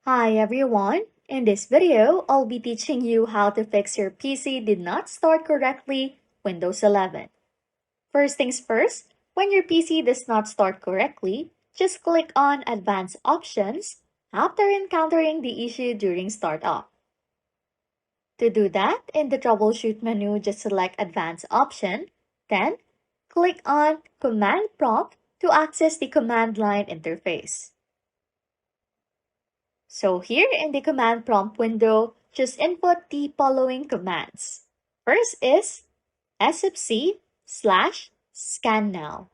Hi everyone! In this video, I'll be teaching you how to fix your PC did not start correctly Windows 11. First things first, when your PC does not start correctly, just click on Advanced Options after encountering the issue during startup. To do that, in the Troubleshoot menu, just select Advanced Option, then click on Command Prompt to access the command line interface. So here in the command prompt window, just input the following commands. First is sfc/scan now.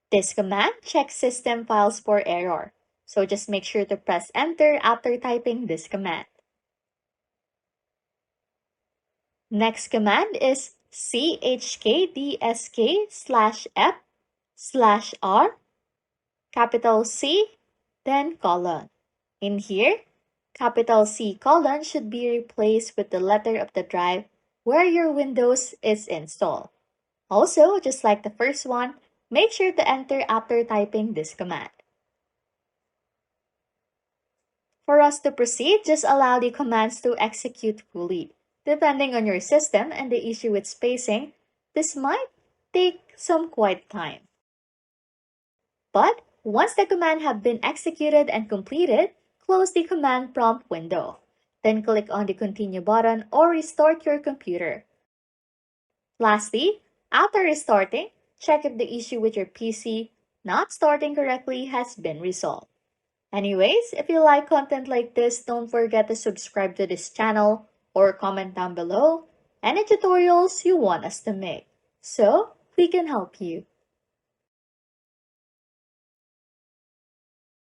This command checks system files for error, so just make sure to press enter after typing this command. Next command is chkdsk/f/r, capital C, then colon. In here, capital C colon should be replaced with the letter of the drive where your Windows is installed. Also, just like the first one, make sure to enter after typing this command. For us to proceed, just allow the commands to execute fully. Depending on your system and the issue with spacing, this might take some quiet time. But once the command have been executed and completed, close the command prompt window. Then click on the Continue button or restart your computer. Lastly, after restarting, check if the issue with your PC not starting correctly has been resolved. Anyways, if you like content like this, don't forget to subscribe to this channel or comment down below any tutorials you want us to make so we can help you.